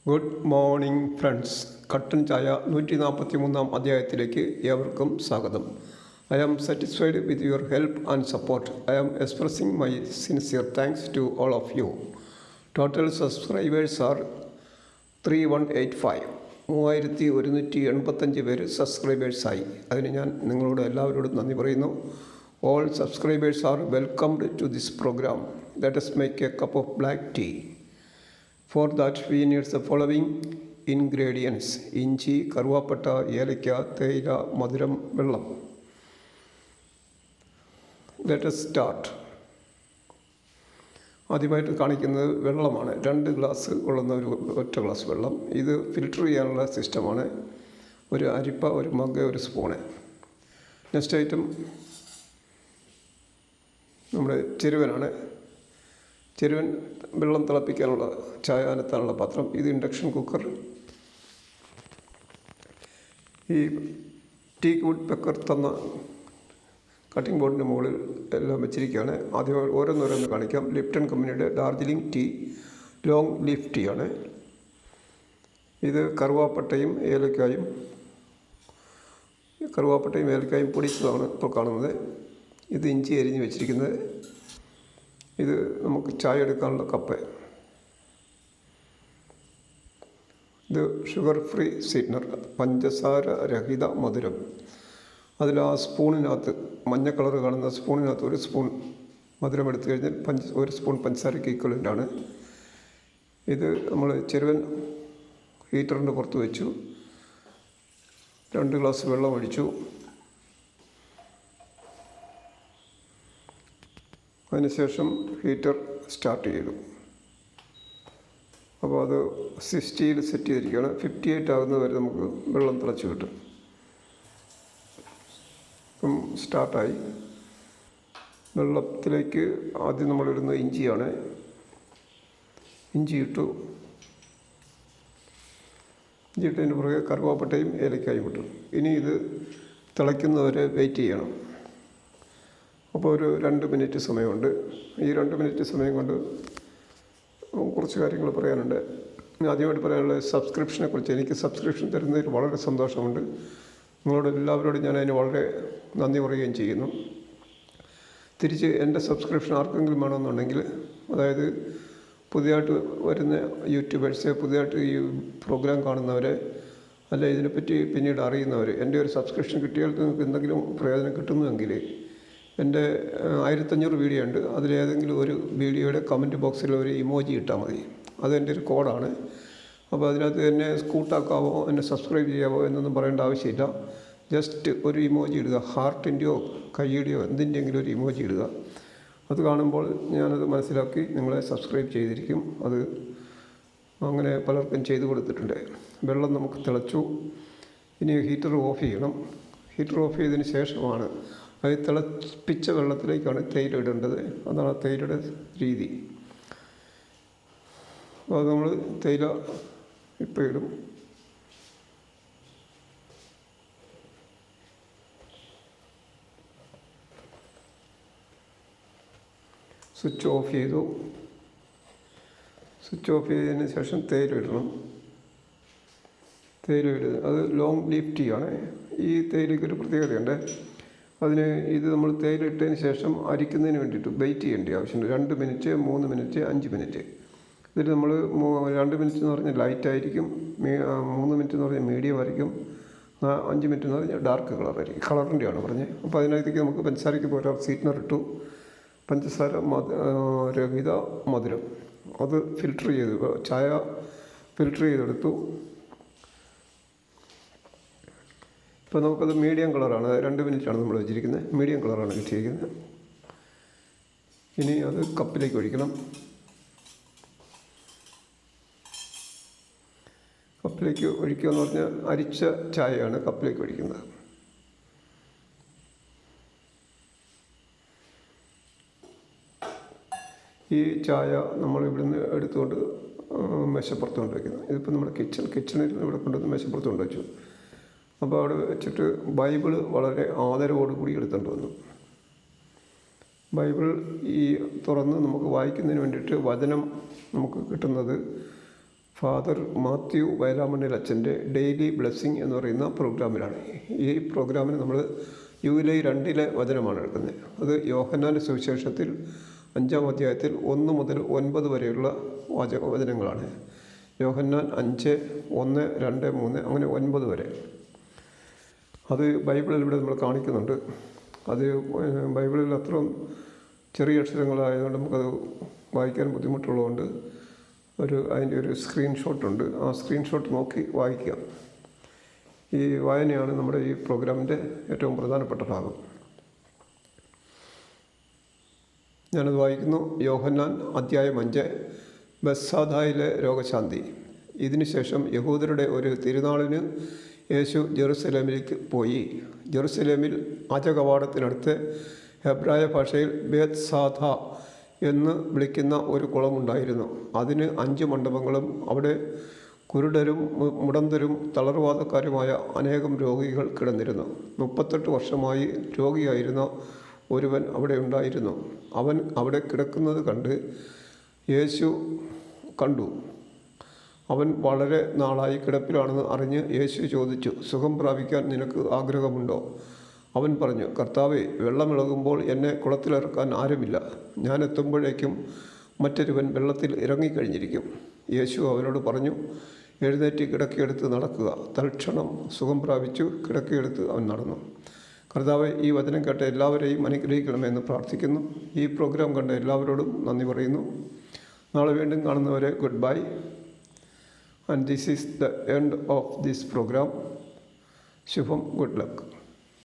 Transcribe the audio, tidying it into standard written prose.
Good morning friends. കട്ടൻ ചായ 143 അധ്യായത്തിലേക്ക് ഏവർക്കും സ്വാഗതം. I am satisfied with your help and support. I am expressing my sincere thanks to all of you. Total subscribers are 3185. 3185 പേര് സബ്സ്ക്രൈബേഴ്സായി. അതിന് ഞാൻ നിങ്ങളോട് എല്ലാവരോടും നന്ദി പറയുന്നു. All subscribers are welcomed to this program. Let us make a cup of black tea. For that we need the following ingredients: ഇഞ്ചി, കറുവാപ്പട്ട, ഏലക്ക, തേയില, മധുരം, വെള്ളം. Let us start. ആദ്യമായിട്ട് കാണിക്കുന്നത് വെള്ളമാണ്. 2 ഗ്ലാസ് കൊള്ളുന്ന ഒറ്റ ഗ്ലാസ് വെള്ളം. ഇത് ഫിൽറ്റർ ചെയ്യാനുള്ള സിസ്റ്റമാണ്. ഒരു അരിപ്പ, ഒരു മഗ്, ഒരു സ്പൂണ്. നെക്സ്റ്റ് ഐറ്റം നമ്മുടെ ചെരുവനാണ്. ചെരുവൻ വെള്ളം തിളപ്പിക്കാനുള്ള, ചായ അനത്താനുള്ള പാത്രം. ഇത് ഇൻഡക്ഷൻ കുക്കർ. ഈ ടീ വുഡ് പെക്കർ തന്ന കട്ടിംഗ് ബോർഡിൻ്റെ മുകളിൽ എല്ലാം വെച്ചിരിക്കുകയാണ്. ആദ്യം ഓരോന്നോരോന്ന് കാണിക്കാം. ലിപ്റ്റൺ കമ്പനിയുടെ Darjeeling tea long leaf tea ആണ്. ഇത് കറുവാപ്പട്ടയും ഏലക്കായും പൊടിച്ചതാണ് ഇപ്പോൾ കാണുന്നത്. ഇത് ഇഞ്ചി അരിഞ്ഞ് വെച്ചിരിക്കുന്നത്. ഇത് നമുക്ക് ചായ എടുക്കാനുള്ള കപ്പ്. ഇത് ഷുഗർ ഫ്രീ സ്വീറ്റ്നർ, പഞ്ചസാര രഹിത മധുരം. അതിൽ ആ സ്പൂണിനകത്ത്, മഞ്ഞ കളർ കാണുന്ന സ്പൂണിനകത്ത് 1 സ്പൂൺ മധുരം എടുത്തു കഴിഞ്ഞാൽ 1 സ്പൂൺ പഞ്ചസാരയ്ക്ക് ഈക്വലൻ്റാണ്. ഇത് നമ്മൾ ചെരുവൻ ഹീറ്ററിൻ്റെ പുറത്ത് വെച്ചു. 2 ഗ്ലാസ് വെള്ളം ഒഴിച്ചു. അതിനുശേഷം ഹീറ്റർ സ്റ്റാർട്ട് ചെയ്തു. അപ്പോൾ അത് 60-ൽ സെറ്റ് ചെയ്തിരിക്കുകയാണ്. 58 ആകുന്നത് വരെ നമുക്ക് വെള്ളം തിളച്ച് കിട്ടും. ഇപ്പം സ്റ്റാർട്ടായി. വെള്ളത്തിലേക്ക് ആദ്യം നമ്മളിടുന്ന ഇഞ്ചിയാണ്. ഇഞ്ചി ഇട്ടു. ഇഞ്ചി ഇട്ടതിന് പുറകെ കറുവാപ്പട്ടയും ഏലക്കായും ഇട്ടു. ഇനി ഇത് തിളയ്ക്കുന്നവരെ വെയിറ്റ് ചെയ്യണം. അപ്പോൾ ഒരു 2 മിനിറ്റ് സമയമുണ്ട്. ഈ 2 മിനിറ്റ് സമയം കൊണ്ട് കുറച്ച് കാര്യങ്ങൾ പറയാനുണ്ട്. ആദ്യമായിട്ട് പറയാനുള്ള സബ്സ്ക്രിപ്ഷനെക്കുറിച്ച്. എനിക്ക് സബ്സ്ക്രിപ്ഷൻ തരുന്നതിൽ വളരെ സന്തോഷമുണ്ട്. നിങ്ങളോട് എല്ലാവരോടും ഞാൻ അതിന് വളരെ നന്ദി പറയുകയും ചെയ്യുന്നു. തിരിച്ച് എൻ്റെ സബ്സ്ക്രിപ്ഷൻ ആർക്കെങ്കിലും വേണമെന്നുണ്ടെങ്കിൽ, അതായത് പുതിയതായിട്ട് വരുന്ന യൂട്യൂബേഴ്സ്, പുതിയതായിട്ട് ഈ പ്രോഗ്രാം കാണുന്നവരെ, അല്ല ഇതിനെപ്പറ്റി പിന്നീട് അറിയുന്നവർ, എൻ്റെ ഒരു സബ്സ്ക്രിപ്ഷൻ കിട്ടിയാൽ നിങ്ങൾക്ക് എന്തെങ്കിലും പ്രയോജനം കിട്ടുന്നുവെങ്കിൽ എൻ്റെ 1500 വീഡിയോ ഉണ്ട്. അതിലേതെങ്കിലും ഒരു വീഡിയോയുടെ കമൻറ്റ് ബോക്സിൽ ഒരു ഇമോജി ഇട്ടാൽ മതി. അതെൻ്റെ ഒരു കോഡാണ്. അപ്പോൾ അതിനകത്ത് എന്നെ സ്കൂട്ടാക്കാവോ, എന്നെ സബ്സ്ക്രൈബ് ചെയ്യാവോ എന്നൊന്നും പറയേണ്ട ആവശ്യമില്ല. ജസ്റ്റ് ഒരു ഇമോജി ഇടുക. ഹാർട്ടിൻ്റെയോ കയ്യുടെയോ എന്തിൻ്റെയെങ്കിലും ഒരു ഇമോജി ഇടുക. അത് കാണുമ്പോൾ ഞാനത് മനസ്സിലാക്കി നിങ്ങളെ സബ്സ്ക്രൈബ് ചെയ്തിരിക്കും. അത് അങ്ങനെ പലർക്കും ചെയ്തു കൊടുത്തിട്ടുണ്ട്. വെള്ളം നമുക്ക് തിളച്ചു. ഇനി ഹീറ്റർ ഓഫ് ചെയ്യണം. ഹീറ്റർ ഓഫ് ചെയ്തതിന് ശേഷമാണ് അത് തിളപ്പിച്ച വെള്ളത്തിലേക്കാണ് തേയില ഇടേണ്ടത്. അതാണ് ആ തേയിലയുടെ രീതി. അപ്പോൾ അത് നമ്മൾ തേയില ഇപ്പോൾ ഇടും. സ്വിച്ച് ഓഫ് ചെയ്തു. സ്വിച്ച് ഓഫ് ചെയ്തതിന് ശേഷം തേയില ഇടണം. തേയില ഇടുക, അത് ലോങ് ലീഫ് ടീ ആണ്. ഈ തേയിലയ്ക്കൊരു പ്രത്യേകതയുണ്ട്. അതിന് ഇത് നമ്മൾ തേയില ഇട്ടതിന് ശേഷം അരിക്കുന്നതിന് വേണ്ടിയിട്ട് വെയിറ്റ് ചെയ്യേണ്ട ആവശ്യമുണ്ട്. 2 മിനിറ്റ്, 3 മിനിറ്റ്, 5 മിനിറ്റ്. ഇതിൽ നമ്മൾ 2 മിനിറ്റ് എന്ന് പറഞ്ഞാൽ ലൈറ്റ് ആയിരിക്കും, 3 മിനിറ്റ് എന്ന് പറഞ്ഞാൽ മീഡിയം ആയിരിക്കും, 5 മിനിറ്റ് എന്ന് പറഞ്ഞാൽ ഡാർക്ക് കളറായിരിക്കും. കളറിൻ്റെയാണ് പറഞ്ഞത്. അപ്പോൾ അതിനകത്തേക്ക് നമുക്ക് പഞ്ചസാരയ്ക്ക് പോരാ സ്വീറ്റ്നർ ഇട്ടു. പഞ്ചസാര രഹിത മധുരം അത് ഫിൽറ്റർ ചെയ്തു, ചായ ഫിൽറ്റർ ചെയ്തെടുത്തു. ഇപ്പോൾ നമുക്കത് മീഡിയം കളറാണ്. 2 മിനിറ്റാണ് നമ്മൾ വെച്ചിരിക്കുന്നത്. മീഡിയം കളറാണ് കിട്ടിയിരിക്കുന്നത്. ഇനി അത് കപ്പിലേക്ക് ഒഴിക്കണം. കപ്പിലേക്ക് ഒഴിക്കുക എന്ന് പറഞ്ഞാൽ അരിച്ച ചായയാണ് കപ്പിലേക്ക് ഒഴിക്കുന്നത്. ഈ ചായ നമ്മൾ ഇവിടുന്ന് എടുത്തുകൊണ്ട് മേശപ്പുറത്ത് കൊണ്ട് വയ്ക്കുന്നത്. ഇതിപ്പോൾ നമ്മുടെ കിച്ചണിൽ ഇവിടെ കൊണ്ടുവന്ന് മേശപ്പുറത്ത് കൊണ്ട് വെച്ചു. അപ്പോൾ അവിടെ വെച്ചിട്ട് ബൈബിള് വളരെ ആദരവോടുകൂടി എടുത്തുകൊണ്ട് വന്നു. ബൈബിൾ ഈ തുറന്ന് നമുക്ക് വായിക്കുന്നതിന് വേണ്ടിയിട്ട് വചനം നമുക്ക് കിട്ടുന്നത് ഫാദർ മാത്യു വയലാമണ്ണിൽ അച്ഛൻ്റെ ഡെയിലി ബ്ലെസ്സിങ് എന്ന് പറയുന്ന പ്രോഗ്രാമിലാണ്. ഈ പ്രോഗ്രാമിന് നമ്മൾ ജൂലൈ 2 വചനമാണ് എടുക്കുന്നത്. അത് യോഹന്നാൻ്റെ സുവിശേഷത്തിൽ 5-ാം അധ്യായത്തിൽ 1 മുതൽ 9 വരെയുള്ള വചനങ്ങളാണ്. യോഹന്നാൻ 5, 1, 2, 3 അങ്ങനെ 9 വരെ. അത് ബൈബിളിൽ ഇവിടെ നമ്മൾ കാണിക്കുന്നുണ്ട്. അത് ബൈബിളിൽ അത്രയും ചെറിയ അക്ഷരങ്ങളായതുകൊണ്ട് നമുക്കത് വായിക്കാൻ ബുദ്ധിമുട്ടുള്ളതുകൊണ്ട് അതിൻ്റെ ഒരു സ്ക്രീൻഷോട്ടുണ്ട്. ആ സ്ക്രീൻഷോട്ട് നോക്കി വായിക്കാം. ഈ വായനയാണ് നമ്മുടെ ഈ പ്രോഗ്രാമിൻ്റെ ഏറ്റവും പ്രധാനപ്പെട്ട ഭാഗം. ഞാനത് വായിക്കുന്നു. യോഹന്നാൻ അധ്യായം 5, ബെത്സാദയിലെ രോഗശാന്തി. ഇതിനുശേഷം യഹൂദരുടെ ഒരു തിരുനാളിന് യേശു ജെറുസലേമിലേക്ക് പോയി. ജെറുസലേമിൽ അജകവാടത്തിനടുത്ത് ഹെബ്രായ ഭാഷയിൽ ബേത്സാദ എന്ന് വിളിക്കുന്ന ഒരു കുളമുണ്ടായിരുന്നു. അതിന് 5 മണ്ഡപങ്ങളും അവിടെ കുരുടരും മുടന്തരും തളർവാദക്കാരുമായ അനേകം രോഗികൾ കിടന്നിരുന്നു. 38 വർഷമായി രോഗിയായിരുന്ന ഒരുവൻ അവിടെ ഉണ്ടായിരുന്നു. അവൻ അവിടെ കിടക്കുന്നത് യേശു കണ്ടു. അവൻ വളരെ നാളായി കിടപ്പിലാണെന്ന് അറിഞ്ഞ് യേശു ചോദിച്ചു, സുഖം പ്രാപിക്കാൻ നിനക്ക് ആഗ്രഹമുണ്ടോ? അവൻ പറഞ്ഞു, കർത്താവേ, വെള്ളമിളകുമ്പോൾ എന്നെ കുളത്തിലിറക്കാൻ ആരുമില്ല. ഞാൻ എത്തുമ്പോഴേക്കും മറ്റൊരുവൻ വെള്ളത്തിൽ ഇറങ്ങിക്കഴിഞ്ഞിരിക്കും. യേശു അവനോട് പറഞ്ഞു, എഴുന്നേറ്റ് കിടക്കയെടുത്ത് നടക്കുക. തൽക്ഷണം സുഖം പ്രാപിച്ചു കിടക്കയെടുത്ത് അവൻ നടന്നു. കർത്താവേ, ഈ വചനം കേട്ട എല്ലാവരെയും അനുഗ്രഹിക്കണമെന്ന് പ്രാർത്ഥിക്കുന്നു. ഈ പ്രോഗ്രാം കണ്ട എല്ലാവരോടും നന്ദി പറയുന്നു. നാളെ വീണ്ടും കാണുന്നവരെ good bye. And this is the end of this program. Shubham, good luck.